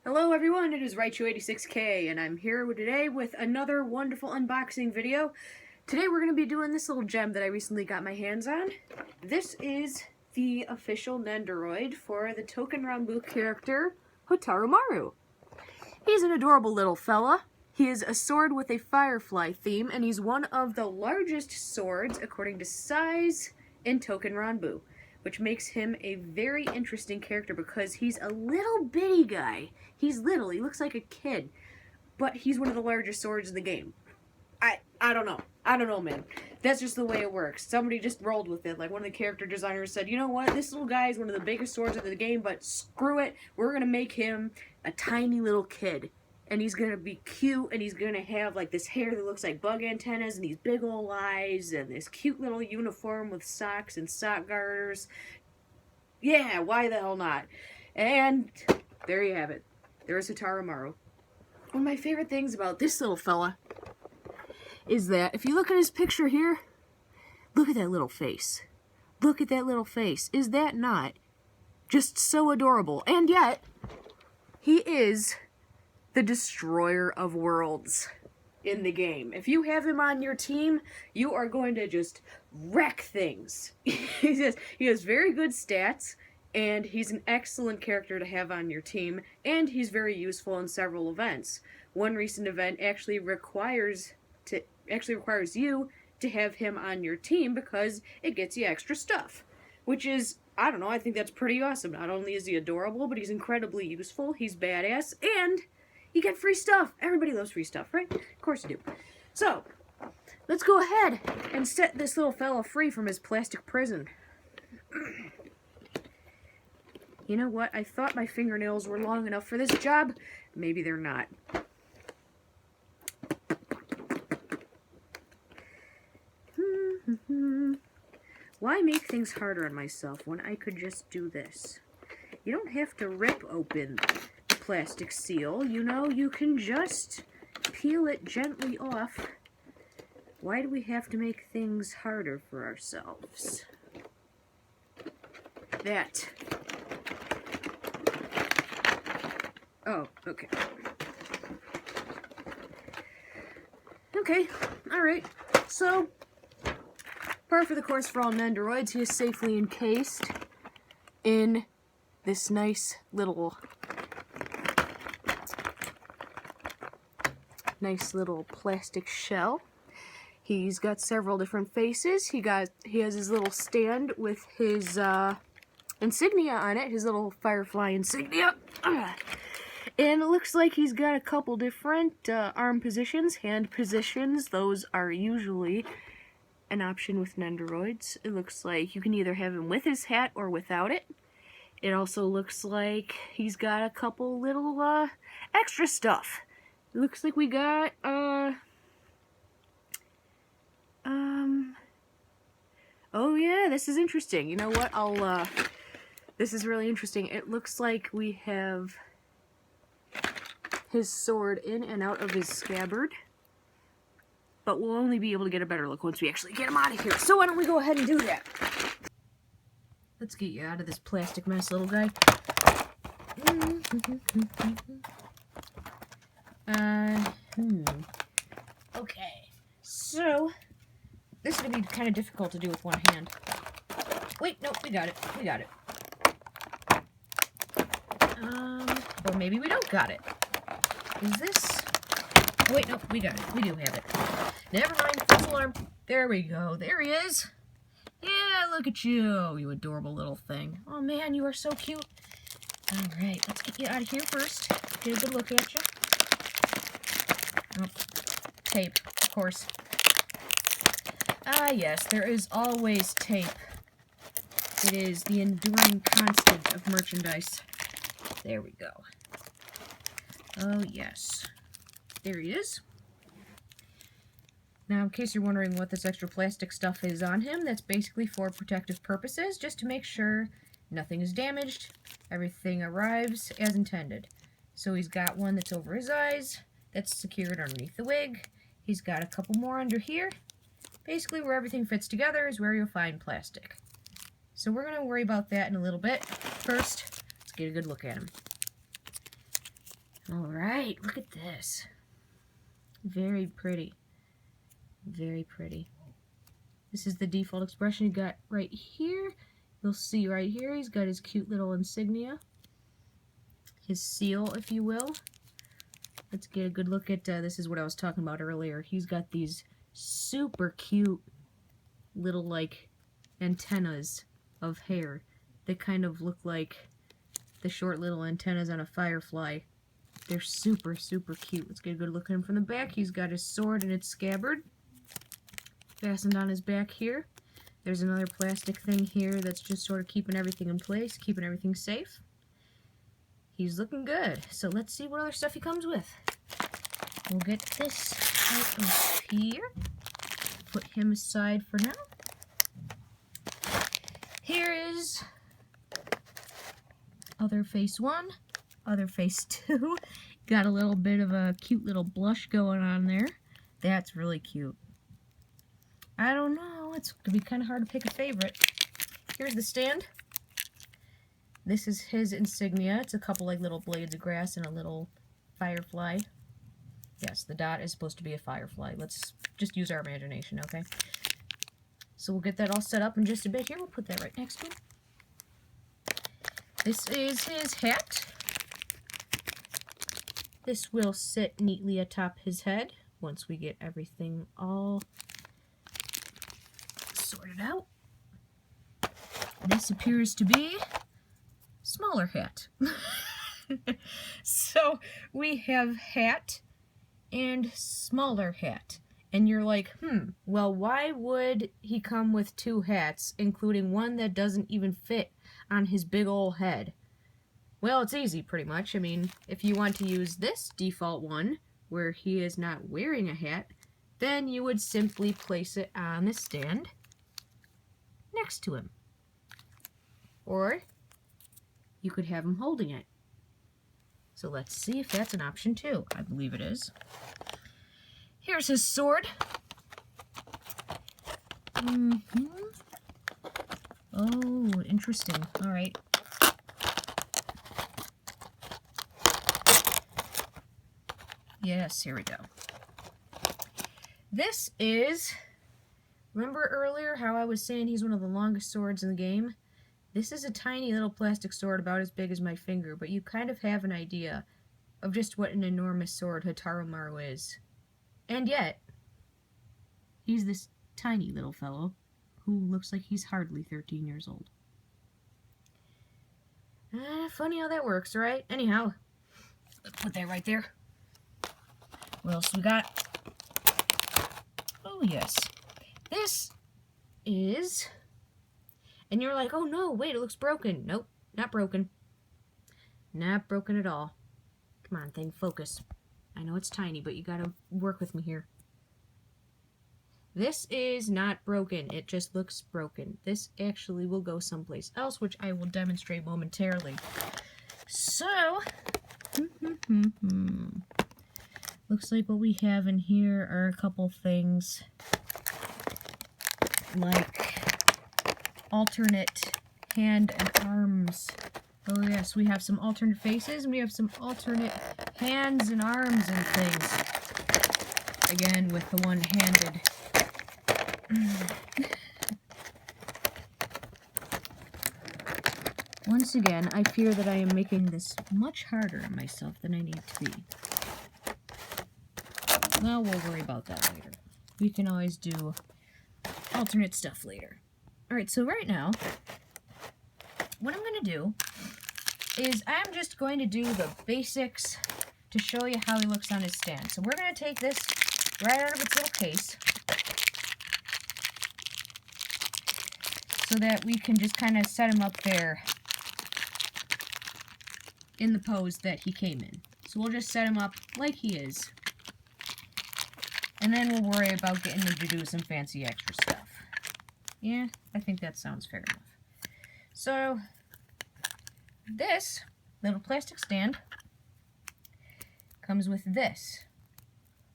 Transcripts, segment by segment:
Hello everyone, it is Raichu86K, and I'm here today with another wonderful unboxing video. Today we're going to be doing this little gem that I recently got my hands on. This is the official Nendoroid for the Touken Ranbu character, Hotarumaru. He's an adorable little fella. He is a sword with a firefly theme, and he's one of the largest swords according to size in Touken Ranbu, which makes him a very interesting character because he's a little bitty guy. He's little, he looks like a kid, but he's one of the largest swords in the game. I don't know. I don't know, man. That's just the way it works. Somebody just rolled with it. Like, one of the character designers said, you know what, this little guy is one of the biggest swords in the game, but screw it, we're gonna make him a tiny little kid. And he's gonna be cute, and he's gonna have, like, this hair that looks like bug antennas, and these big ol' eyes, and this cute little uniform with socks and sock garters. Yeah, why the hell not? And there you have it. There's Hotarumaru. One of my favorite things about this little fella is that if you look at his picture here, look at that little face. Look at that little face. Is that not just so adorable? And yet, he is the destroyer of worlds in the game. If you have him on your team, you are going to just wreck things. He has very good stats, and he's an excellent character to have on your team, and he's very useful in several events. One recent event actually requires you to have him on your team because it gets you extra stuff, which is, I don't know, I think that's pretty awesome. Not only is he adorable, but he's incredibly useful, he's badass, and you get free stuff. Everybody loves free stuff, right? Of course you do. So, let's go ahead and set this little fella free from his plastic prison. You know what? I thought my fingernails were long enough for this job. Maybe they're not. Why make things harder on myself when I could just do this? You don't have to rip open the plastic seal, you know, you can just peel it gently off. Why do we have to make things harder for ourselves? That. Oh, okay. Okay, alright. So, par for the course for all Nendoroids, he is safely encased in this nice little plastic shell. He's got several different faces. He has his little stand with his insignia on it, his little firefly insignia. And it looks like he's got a couple different arm positions, hand positions. Those are usually an option with Nendoroids. It looks like you can either have him with his hat or without it. It also looks like he's got a couple little extra stuff. It looks like we got oh yeah, this is interesting. You know what? This is really interesting. It looks like we have his sword in and out of his scabbard, but we'll only be able to get a better look once we actually get him out of here. So why don't we go ahead and do that? Let's get you out of this plastic mess, little guy. Okay, so this is going to be kind of difficult to do with one hand. Wait, no, we got it. We got it. Or maybe we don't got it. Is this... Oh, wait, no, we got it. We do have it. Never mind, false alarm. There we go. There he is. Yeah, look at you, you adorable little thing. Oh man, you are so cute. Alright, let's get you out of here first. Get a good look at you. Oh, tape, of course. Ah yes, there is always tape. It is the enduring constant of merchandise. There we go. Oh yes. There he is. Now, in case you're wondering what this extra plastic stuff is on him, that's basically for protective purposes, just to make sure nothing is damaged, everything arrives as intended. So he's got one that's over his eyes, that's secured underneath the wig. He's got a couple more under here. Basically, where everything fits together is where you'll find plastic. So we're going to worry about that in a little bit. First, let's get a good look at him. Alright, look at this. Very pretty. Very pretty. This is the default expression you got right here. You'll see right here he's got his cute little insignia. His seal, if you will. Let's get a good look at, this is what I was talking about earlier. He's got these super cute little, like, antennas of hair that kind of look like the short little antennas on a firefly. They're super, super cute. Let's get a good look at him from the back. He's got his sword in its scabbard fastened on his back here. There's another plastic thing here that's just sort of keeping everything in place, keeping everything safe. He's looking good. So let's see what other stuff he comes with. We'll get this out of here. Put him aside for now. Here is other face 1, other face 2. Got a little bit of a cute little blush going on there. That's really cute. I don't know, it's going to be kind of hard to pick a favorite. Here's the stand. This is his insignia. It's a couple like little blades of grass and a little firefly. Yes, the dot is supposed to be a firefly. Let's just use our imagination, okay? So we'll get that all set up in just a bit here. We'll put that right next to him. This is his hat. This will sit neatly atop his head once we get everything all sorted out. This appears to be smaller hat. So we have hat and smaller hat. And you're like, well, why would he come with 2 hats, including one that doesn't even fit on his big ol' head? Well, it's easy, pretty much. I mean, if you want to use this default one, where he is not wearing a hat, then you would simply place it on the stand next to him. Or you could have him holding it. So let's see if that's an option too. I believe it is. Here's his sword. Oh, interesting. All right. Yes, here we go. This is, remember earlier how I was saying he's one of the longest swords in the game? This is a tiny little plastic sword about as big as my finger, but you kind of have an idea of just what an enormous sword Hotarumaru is. And yet, he's this tiny little fellow who looks like he's hardly 13 years old. Funny how that works, right? Anyhow, let's put that right there. What else we got? Oh, yes. This is... And you're like, oh no, wait, it looks broken. Nope, not broken. Not broken at all. Come on, thing, focus. I know it's tiny, but you gotta work with me here. This is not broken. It just looks broken. This actually will go someplace else, which I will demonstrate momentarily. So, looks like what we have in here are a couple things like alternate hand and arms. Oh yes, we have some alternate faces and we have some alternate hands and arms and things. Again, with the one-handed. Once again, I fear that I am making this much harder on myself than I need to be. Well, we'll worry about that later. We can always do alternate stuff later. Alright, so right now, what I'm going to do is I'm just going to do the basics to show you how he looks on his stand. So we're going to take this right out of its little case so that we can just kind of set him up there in the pose that he came in. So we'll just set him up like he is. And then we'll worry about getting him to do some fancy extra stuff. Yeah, I think that sounds fair enough. So, this little plastic stand comes with this.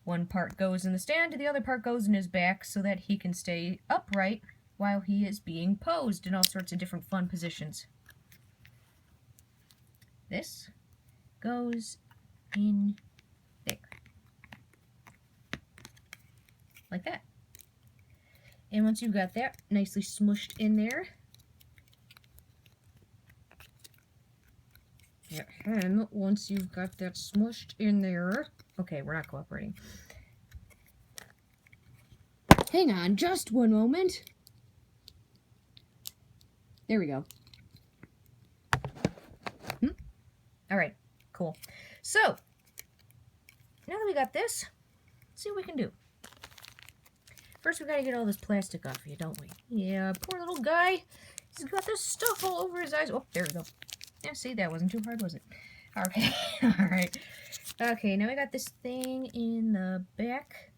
One part goes in the stand, the other part goes in his back so that he can stay upright while he is being posed in all sorts of different fun positions. This goes in there. Like that. And once you've got that nicely smushed in there, and once you've got that smushed in there, okay, we're not cooperating. Hang on, just one moment. There we go. All right, cool. So, now that we got this, let's see what we can do. First, we gotta get all this plastic off you, don't we? Yeah, poor little guy. He's got this stuff all over his eyes. Oh, there we go. Yeah, see, that wasn't too hard, was it? Okay, all right. Okay, now we got this thing in the back.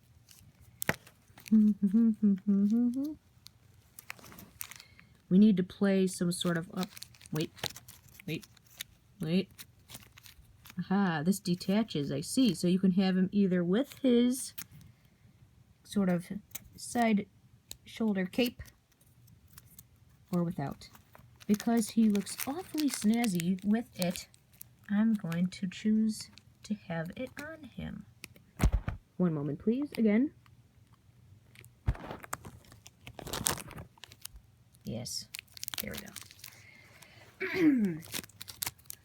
We need to play some sort of up. Wait. Aha, this detaches, I see. So you can have him either with his sort of side shoulder cape or without. Because he looks awfully snazzy with it, I'm going to choose to have it on him. One moment, please. Again. Yes. There we go.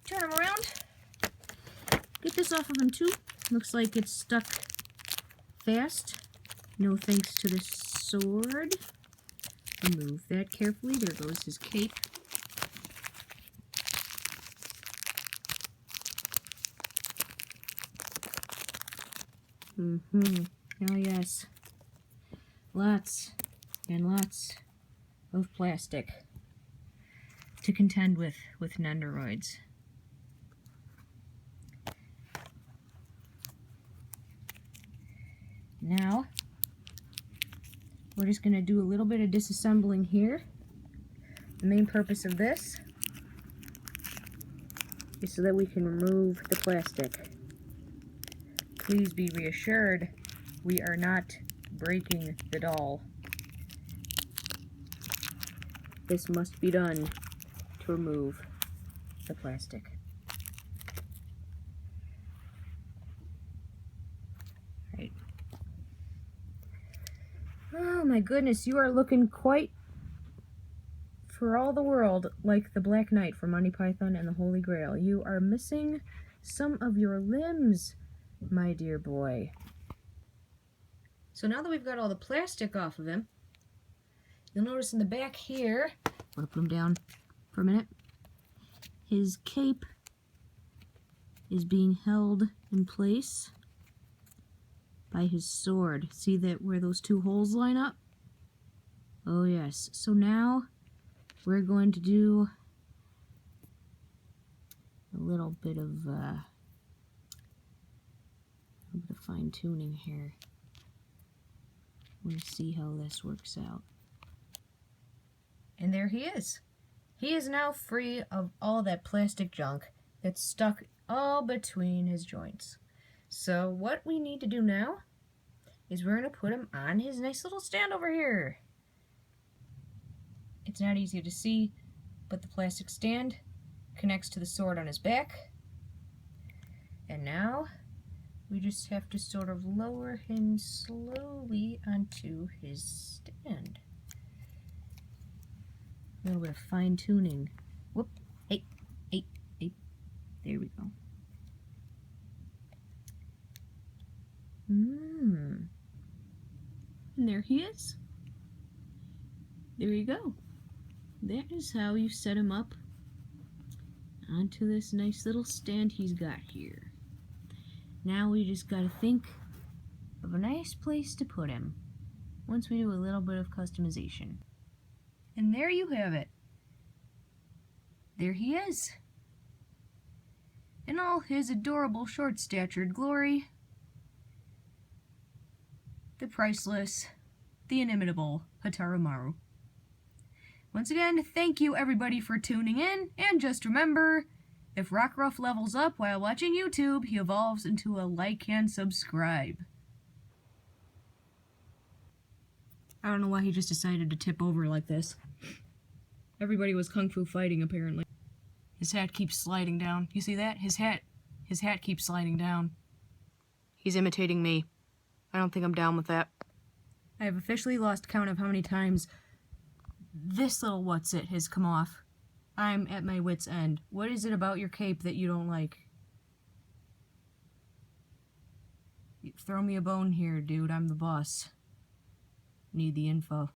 Turn him around. Get this off of him too. Looks like it's stuck fast. No thanks to the sword. Remove that carefully. There goes his cape. Oh yes. Lots and lots of plastic to contend with Nendoroids. Now, we're just going to do a little bit of disassembling here. The main purpose of this is so that we can remove the plastic. Please be reassured, we are not breaking the doll. This must be done to remove the plastic. Right. Oh my goodness, you are looking quite, for all the world, like the Black Knight from Monty Python and the Holy Grail. You are missing some of your limbs, my dear boy. So now that we've got all the plastic off of him, you'll notice in the back here, I'm going to put him down for a minute, his cape is being held in place by his sword. See that where those two holes line up? Oh yes. So now we're going to do a little bit of fine-tuning here. We'll see how this works out. And there he is. He is now free of all that plastic junk that's stuck all between his joints. So what we need to do now is we're going to put him on his nice little stand over here. It's not easy to see, but the plastic stand connects to the sword on his back. And now we just have to sort of lower him slowly onto his stand. A little bit of fine-tuning. Whoop. Hey. There we go. And there he is. There you go. That is how you set him up onto this nice little stand he's got here. Now we just gotta think of a nice place to put him once we do a little bit of customization. And there you have it. There he is. In all his adorable short-statured glory, the priceless, the inimitable Hotarumaru. Once again, thank you everybody for tuning in, and just remember, if Rockruff levels up while watching YouTube, he evolves into a like and subscribe. I don't know why he just decided to tip over like this. Everybody was kung fu fighting, apparently. His hat keeps sliding down. You see that? His hat His hat keeps sliding down. He's imitating me. I don't think I'm down with that. I have officially lost count of how many times this little what's-it has come off. I'm at my wit's end. What is it about your cape that you don't like? Throw me a bone here, dude. I'm the boss. Need the info.